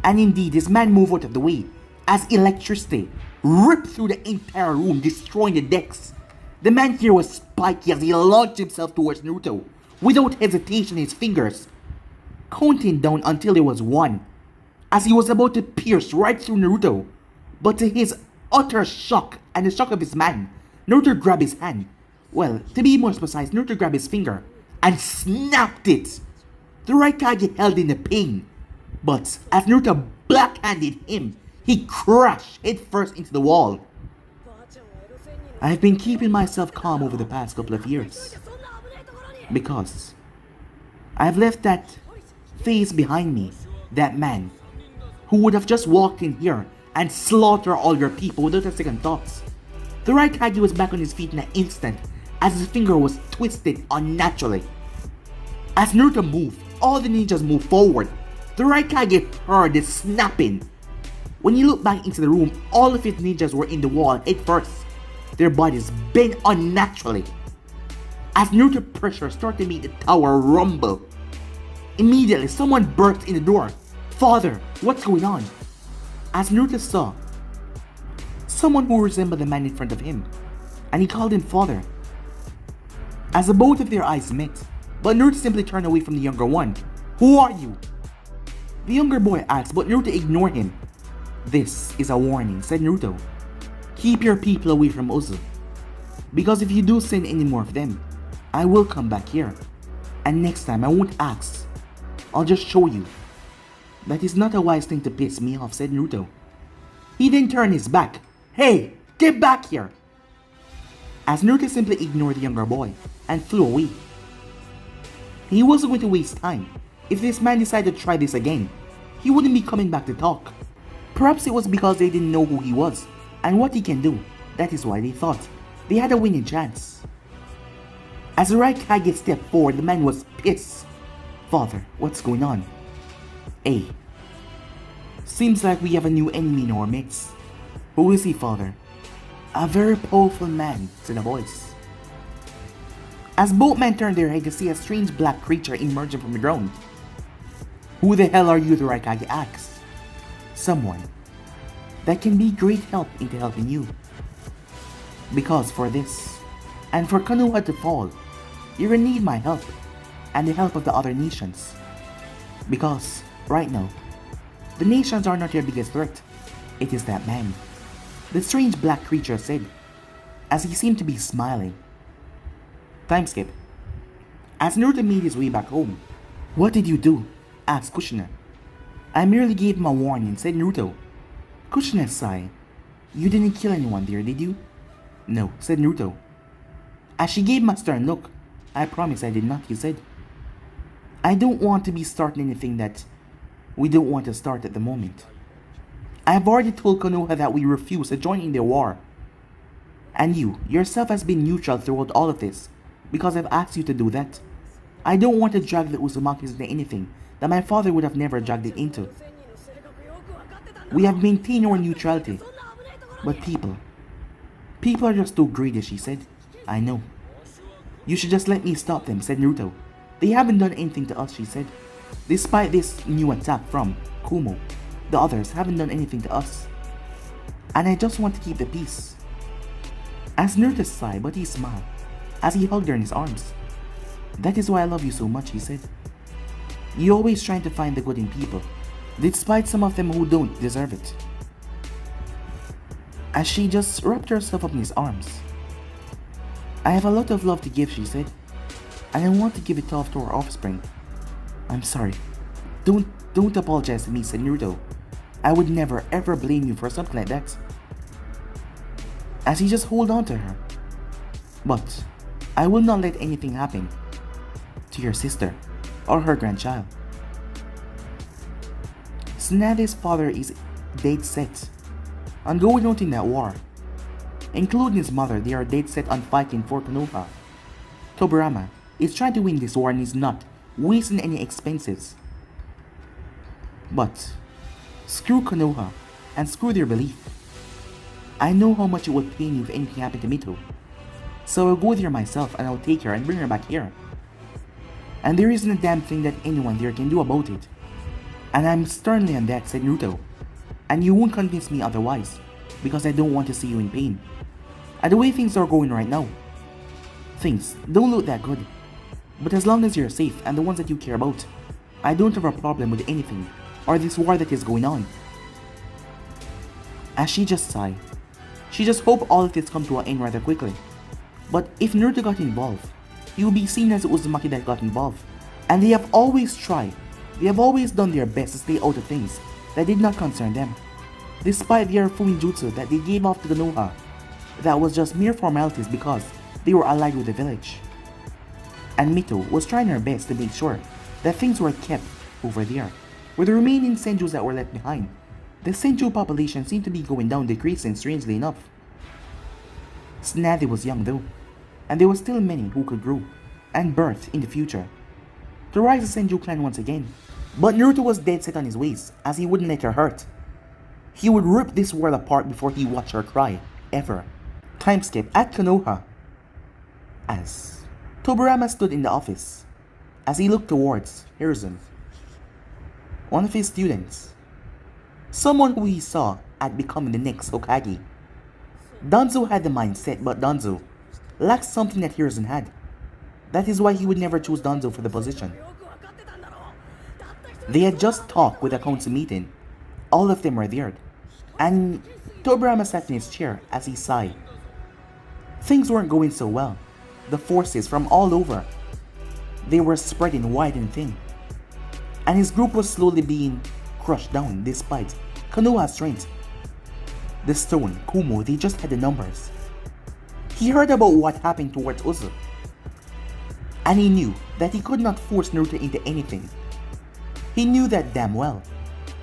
And indeed, this man moved out of the way as electricity ripped through the entire room, destroying the decks. The man here was spiky as he launched himself towards Naruto, without hesitation in his fingers, counting down until there was 1, as he was about to pierce right through Naruto. But to his utter shock and the shock of his man, Naruto grabbed his hand. Well, to be more precise, Naruto grabbed his finger and snapped it. The Reich Haggie held in the pain, but as Naruto black-handed him, he crashed headfirst into the wall. I have been keeping myself calm over the past couple of years, because I have left that face behind me, that man who would have just walked in here and slaughtered all your people without a second thought. The Reich Haggie was back on his feet in an instant as his finger was twisted unnaturally. As Naruto moved, all the ninjas moved forward. The Reich Haggie heard the snapping. When he looked back into the room, all of his ninjas were in the wall head first, their bodies bent unnaturally. As Naruto pressure started to make the tower rumble, immediately someone burst in the door. "Father, what's going on?" As Naruto saw someone who resembled the man in front of him, and he called him father. As the both of their eyes met, but Naruto simply turned away from the younger one. "Who are you?" The younger boy asked, but Naruto ignored him. "This is a warning," said Naruto. "Keep your people away from Uzu, because if you do send any more of them, I will come back here, and next time I won't ask. I'll just show you." "That is not a wise thing to piss me off," said Naruto. He then turned his back. "Hey, get back here!" As Naruto simply ignored the younger boy and flew away. He wasn't going to waste time. If this man decided to try this again, he wouldn't be coming back to talk. Perhaps it was because they didn't know who he was and what he can do. That is why they thought they had a winning chance. As the Reich Haggie stepped forward, the man was pissed. "Father, what's going on?" "Hey, seems like we have a new enemy in our midst." "Who is he, father?" "A very powerful man," said a voice. As both men turned their head to see a strange black creature emerging from the ground. "Who the hell are you?" the Reich Haggie asked. "Someone that can be great help into helping you. Because for this, and for Konoha to fall, you're gonna need my help, and the help of the other nations. Because, right now, the nations are not your biggest threat. It is that man," the strange black creature said, as he seemed to be smiling. Time skip. As Naruto made his way back home. "What did you do?" asked Kushina. "I merely gave him a warning," said Naruto. Kushina sighed. "You didn't kill anyone there, did you?" "No," said Naruto. As she gave him a stern look. "I promise I did not," he said. "I don't want to be starting anything that we don't want to start at the moment. I have already told Konoha that we refuse to join in their war. And you, yourself, has been neutral throughout all of this, because I've asked you to do that. I don't want to drag the Uzumakis into anything that my father would have never dragged it into. We have maintained our neutrality, but people People are just too greedy, she said. I know. You should just let me stop them, said Naruto. They haven't done anything to us, she said. Despite this new attack from Kumo, the others haven't done anything to us. And I just want to keep the peace. As Naruto sighed, but he smiled as he hugged her in his arms. That is why I love you so much, he said. You're always trying to find the good in people, despite some of them who don't deserve it. As she just wrapped herself up in his arms. I have a lot of love to give, she said, and I want to give it off to our offspring. I'm sorry. Don't apologize to me, said Naruto. I would never ever blame you for something like that. As he just hold on to her. But I will not let anything happen to your sister or her grandchild. Tsunade's father is dead set on going out in that war. Including his mother, they are dead set on fighting for Konoha. Tobirama is trying to win this war and is not wasting any expenses. But screw Konoha and screw their belief. I know how much it would pain you if anything happened to Mito. So I'll go there myself and I'll take her and bring her back here. And there isn't a damn thing that anyone there can do about it. And I'm sternly on that, said Naruto. And you won't convince me otherwise, because I don't want to see you in pain. And the way things are going right now, things don't look that good. But as long as you're safe and the ones that you care about, I don't have a problem with anything or this war that is going on. As she just sighed, she just hoped all of this come to an end rather quickly. But if Naruto got involved, he would be seen as Uzumaki that got involved. And they have always tried, they have always done their best to stay out of things that did not concern them. Despite their Fuinjutsu that they gave off to Konoha, that was just mere formalities because they were allied with the village. And Mito was trying her best to make sure that things were kept over there. With the remaining Senjus that were left behind, the Senju population seemed to be going down, decreasing strangely enough. Tsunade was young though, and there were still many who could grow and birth in the future to rise the Senju clan once again. But Naruto was dead set on his ways, as he wouldn't let her hurt. He would rip this world apart before he watched her cry, ever. Time skip at Konoha. As Tobirama stood in the office, as he looked towards Hiruzen, one of his students, someone who he saw at becoming the next Hokage. Danzo had the mindset, but Danzo lacked something that Hiruzen had. That is why he would never choose Danzo for the position. They had just talked with a council meeting. All of them were there, and Tobirama sat in his chair as he sighed. Things weren't going so well. The forces from all over, they were spreading wide and thin, and his group was slowly being crushed down despite Konoha's strength. The stone, Kumo, they just had the numbers. He heard about what happened towards Uzu, and he knew that he could not force Naruto into anything. He knew that damn well.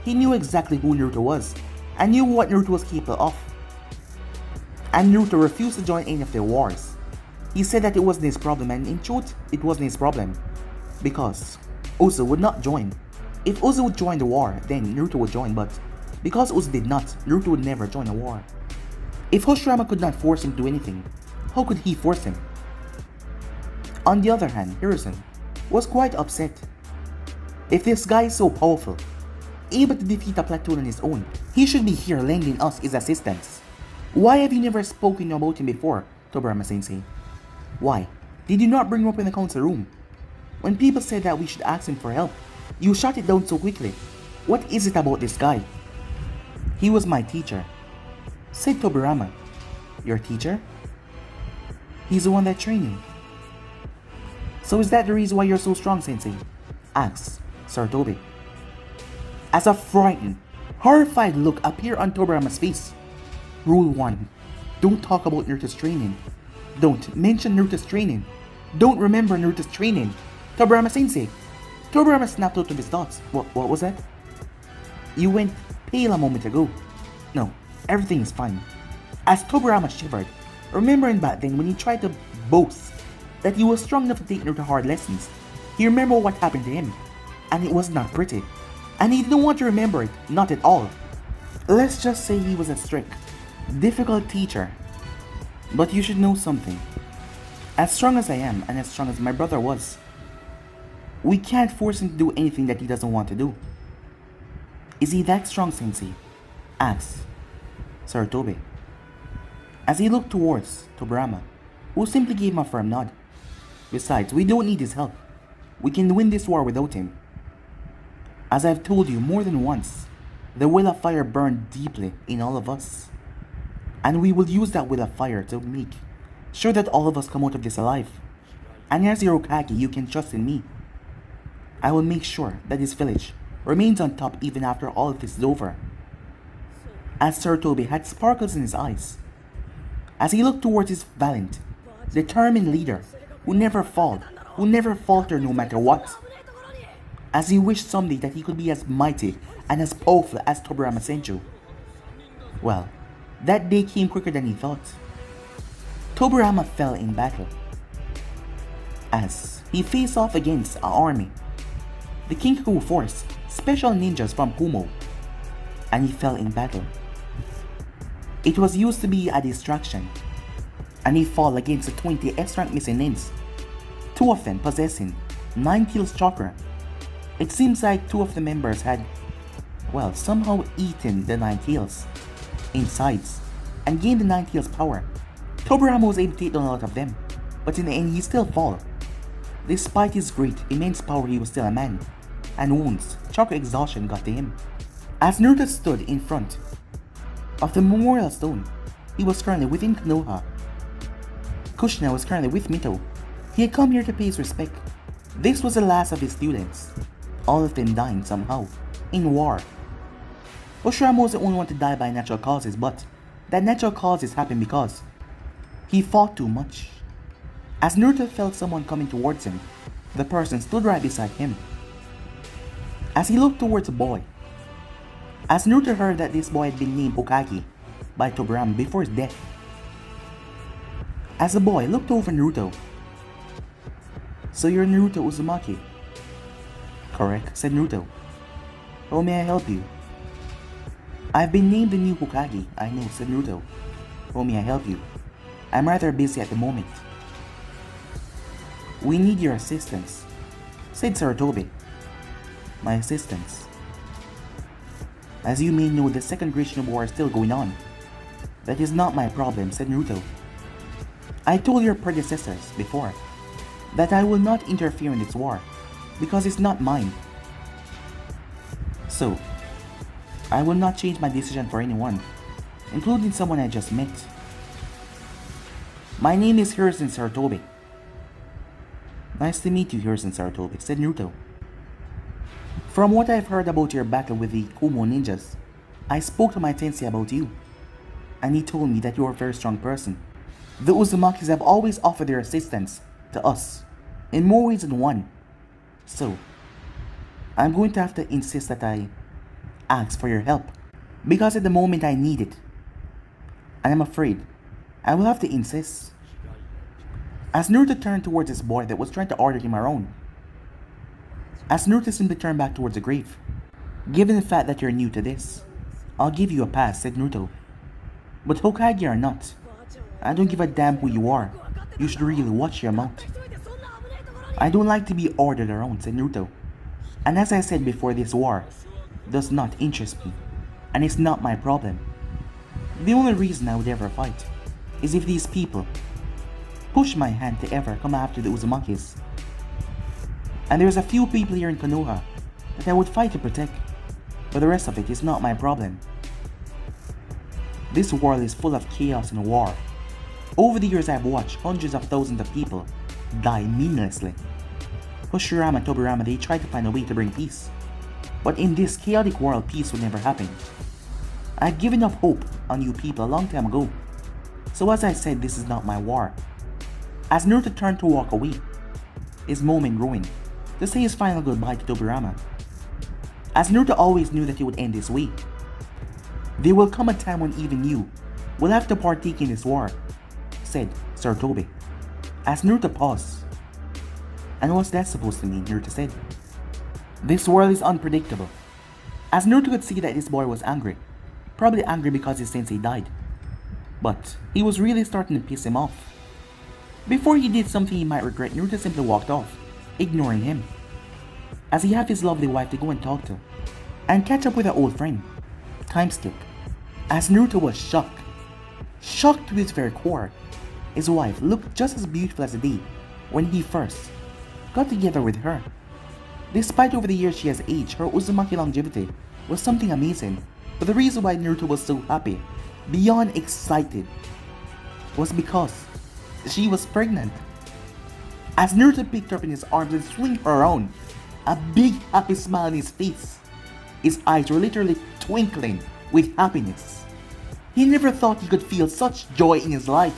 He knew exactly who Naruto was, and knew what Naruto was capable of. And Naruto refused to join any of their wars. He said that it wasn't his problem, and in truth, it wasn't his problem. Because Uzu would not join. If Uzu would join the war, then Naruto would join, but because Uzu did not, Naruto would never join a war. If Hoshirama could not force him to do anything, how could he force him? On the other hand, Hiruzen was quite upset. If this guy is so powerful, able to defeat a platoon on his own, he should be here lending us his assistance. Why have you never spoken about him before, Tobirama-sensei? Why did you not bring him up in the council room? When people said that we should ask him for help, you shut it down so quickly. What is it about this guy? He was my teacher, said Tobirama. Your teacher? He's the one that trained you. So is that the reason why you're so strong, sensei? Asked Sir Tobi. As a frightened, horrified look appeared on Tobirama's face. Rule 1. Don't talk about Naruto's training. Don't mention Naruto's training. Don't remember Naruto's training. Tobirama-sensei. Tobirama snapped out of his thoughts. What was that? You went pale a moment ago. No, everything is fine. As Tobirama shivered, remembering back then when he tried to boast that he was strong enough to take Naruto hard lessons, he remembered what happened to him, and it was not pretty. And he didn't want to remember it, not at all. Let's just say he was a strict, difficult teacher. But you should know something. As strong as I am, and as strong as my brother was, we can't force him to do anything that he doesn't want to do. Is he that strong, Sensei? Asked Sarutobi. As he looked towards Tobirama, who simply gave him a firm nod. Besides, we don't need his help. We can win this war without him. As I've told you more than once, the will of fire burned deeply in all of us. And we will use that will of fire to make sure that all of us come out of this alive. And as your Haggie, you can trust in me. I will make sure that this village remains on top even after all of this is over. As Sarutobi had sparkles in his eyes, as he looked towards his valiant, determined leader who never faltered no matter what. As he wished someday that he could be as mighty and as powerful as Tobirama Senju. Well, that day came quicker than he thought. Tobirama fell in battle as he faced off against an army, the Kinkaku Force, special ninjas from Kumo, and he fell in battle. It was used to be a distraction, and he fought against the 20 S-rank missing ninjas, 2 of them possessing 9 kills chakra. It seems like 2 of the members had, well, somehow eaten the 9 kills insides and gained the 9 kills power. Tobirama was able to take down a lot of them, but in the end he still fell. Despite his great, immense power, he was still a man, and wounds, chakra exhaustion got to him. As Naruto stood in front of the memorial stone, he was currently within Konoha. Kushina was currently with Mito. He had come here to pay his respect. This was the last of his students, all of them dying somehow, in war. Oshirama was the only one to die by natural causes, but that natural causes happened because he fought too much. As Naruto felt someone coming towards him, the person stood right beside him. As he looked towards the boy, as Naruto heard that this boy had been named Hokage by Tobirama before his death. As the boy looked over Naruto. So you're Naruto Uzumaki? Correct, said Naruto. How may I help you? I've been named the new Hokage, I know, said Naruto. How may I help you? I'm rather busy at the moment. We need your assistance, said Sarutobi. My assistance? As you may know, the second Great Shinobi War is still going on. That is not my problem, said Naruto. I told your predecessors before that I will not interfere in this war because it's not mine. So, I will not change my decision for anyone, including someone I just met. My name is Hiruzen Sarutobi. Nice to meet you, Hiruzen Sarutobi, said Naruto. From what I've heard about your battle with the Kumo ninjas, I spoke to my sensei about you, and he told me that you're a very strong person. The Uzumakis have always offered their assistance to us, in more ways than one. So, I'm going to have to insist that I ask for your help, because at the moment I need it. And I'm afraid I will have to insist. As Naruto turned towards this boy that was trying to order him around, as Naruto simply turned back towards the grave. Given the fact that you're new to this, I'll give you a pass, said Naruto. But Hokage or not, I don't give a damn who you are. You should really watch your mouth. I don't like to be ordered around, said Naruto. And as I said before, this war does not interest me, and it's not my problem. The only reason I would ever fight is if these people push my hand to ever come after the Uzumakis. And there's a few people here in Konoha that I would fight to protect, but the rest of it is not my problem. This world is full of chaos and war. Over the years I've watched hundreds of thousands of people die meaninglessly. Hashirama and Tobirama, they tried to find a way to bring peace, but in this chaotic world peace would never happen. I've given up hope on you people a long time ago, so as I said, this is not my war. As Naruto turned to walk away, his moment growing, to say his final goodbye to Tobirama. As Naruto always knew that he would end this way. There will come a time when even you will have to partake in this war, said Sarutobi. As Naruto paused. And what's that supposed to mean? Naruto said. This world is unpredictable. As Naruto could see that this boy was angry, probably angry because his sensei died. But he was really starting to piss him off. Before he did something he might regret, Naruto simply walked off, ignoring him, as he had his lovely wife to go and talk to, and catch up with an old friend. Time skip. As Naruto was shocked to his very core, his wife looked just as beautiful as the day when he first got together with her. Despite over the years she has aged, her Uzumaki longevity was something amazing, but the reason why Naruto was so happy, beyond excited, was because she was pregnant. As Naruto picked her up in his arms and swung her around, a big happy smile on his face, his eyes were literally twinkling with happiness. He never thought he could feel such joy in his life,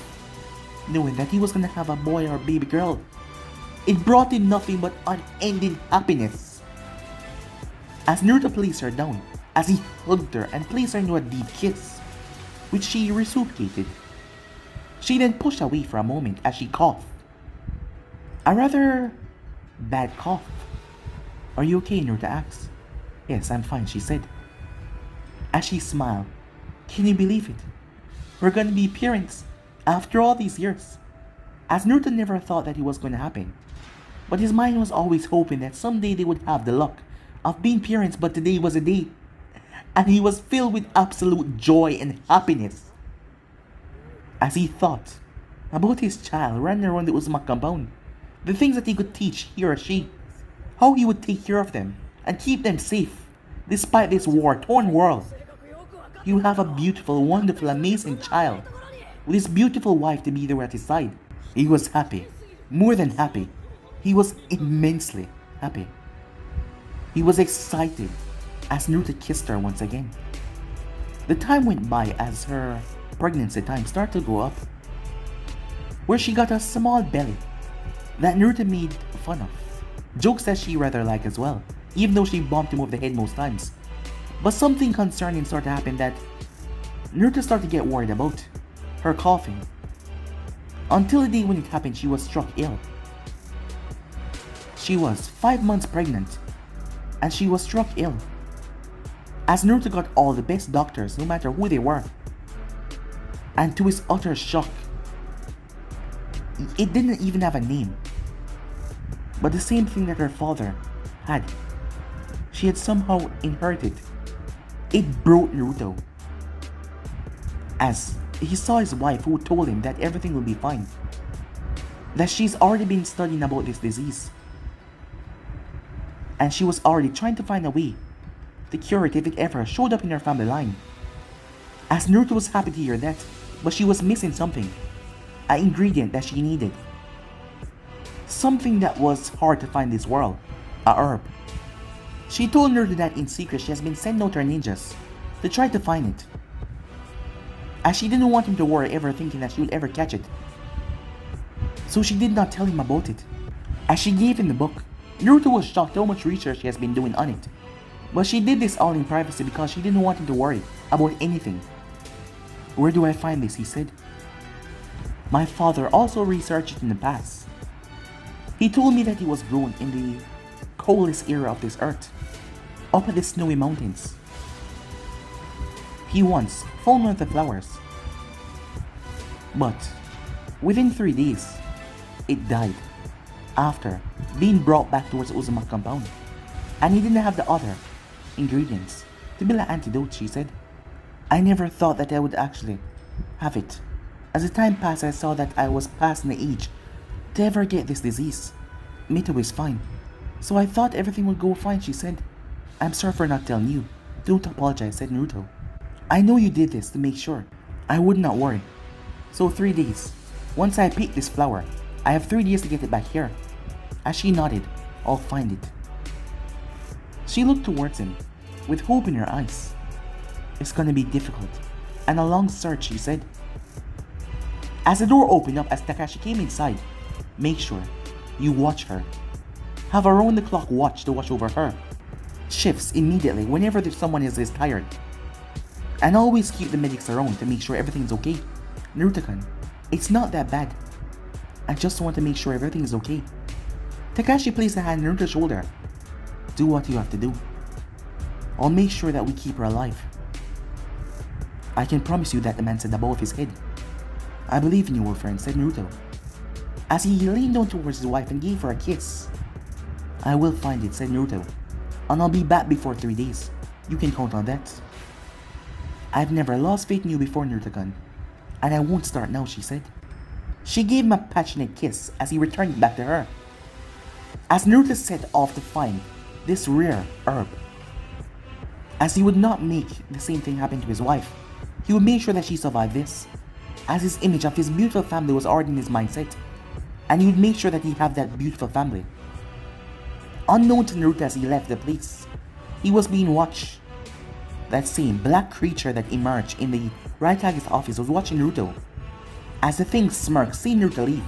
knowing that he was gonna have a boy or a baby girl. It brought him nothing but unending happiness. As Naruto placed her down, as he hugged her and placed her into a deep kiss, which she reciprocated, she then pushed away for a moment as she coughed. A rather bad cough. "Are you okay?" Naruto asked. "Yes, I'm fine," she said. As she smiled, "Can you believe it? We're gonna be parents after all these years." As Naruto never thought that it was going to happen, but his mind was always hoping that someday they would have the luck of being parents, but today was a day, and he was filled with absolute joy and happiness. As he thought about his child running around the Uzumaki compound, the things that he could teach he or she, how he would take care of them and keep them safe despite this war-torn world. You have a beautiful, wonderful, amazing child with his beautiful wife to be there at his side. He was happy, more than happy. He was immensely happy. He was excited as Naruto kissed her once again. The time went by as her pregnancy time started to go up, where she got a small belly that Naruto made fun of. Jokes that she rather liked as well, even though she bumped him over the head most times. But something concerning started to happen that Naruto started to get worried about. Her coughing. Until the day when it happened, she was struck ill. She was 5 months pregnant, and she was struck ill. As Naruto got all the best doctors, no matter who they were, and to his utter shock, it didn't even have a name, but the same thing that her father had. She had somehow inherited. It broke Naruto, as he saw his wife, who told him that everything will be fine, that she's already been studying about this disease, and she was already trying to find a way to cure it if it ever showed up in her family line. As Naruto was happy to hear that, but she was missing something, an ingredient that she needed, something that was hard to find in this world, a herb. She told Naruto that in secret she has been sending out her ninjas to try to find it, as she didn't want him to worry ever thinking that she would ever catch it. So she did not tell him about it. As she gave him the book, Naruto was shocked how much research she has been doing on it. But she did this all in privacy because she didn't want him to worry about anything. "Where do I find this?" he said. "My father also researched it in the past. He told me that it was grown in the coldest area of this earth, up at the snowy mountains. He once found one of the flowers, but within 3 days, it died after being brought back towards Uzumaki compound, and he didn't have the other ingredients to be an antidote," she said. "I never thought that I would actually have it. As the time passed, I saw that I was past the age to ever get this disease. Mito is fine, so I thought everything would go fine," she said. "I'm sorry for not telling you. Don't apologize," said Naruto. "I know you did this to make sure I would not worry. So 3 days. Once I pick this flower, I have 3 days to get it back here." As she nodded, "I'll find it." She looked towards him with hope in her eyes. "It's gonna be difficult and a long search," she said. As the door opened up as Takashi came inside, "Make sure you watch her. Have a round-the-clock watch to watch over her. Shifts immediately whenever someone is tired. And always keep the medics around to make sure everything's okay. Naruto-kun, it's not that bad. I just want to make sure everything is okay." Takashi placed a hand on Naruto's shoulder. "Do what you have to do. I'll make sure that we keep her alive." "I can promise you that," the man said above his head. I believe in you, old friend, said Naruto, as he leaned down towards his wife and gave her a kiss. I will find it, said Naruto, and I'll be back before 3 days. You can count on that. I've never lost faith in you before, Naruto-kun, and I won't start now, she said. She gave him a passionate kiss as he returned it back to her. As Naruto set off to find this rare herb, as he would not make the same thing happen to his wife, he would make sure that she survived this, as his image of his beautiful family was already in his mindset, and he would make sure that he have that beautiful family. Unknown to Naruto as he left the place, he was being watched. That same black creature that emerged in the Reich office was watching Naruto. As the thing smirked, seeing Naruto leave,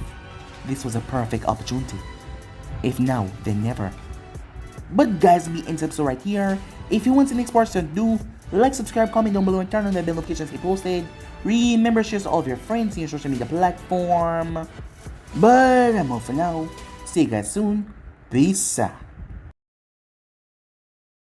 this was a perfect opportunity. If now, then never. But guys, we end this episode right here. If you want the next part, so do like, subscribe, comment down below, and turn on the bell notifications to get posted. Remember, share to all of your friends in your social media platform. But I'm out for now. See you guys soon. Peace out.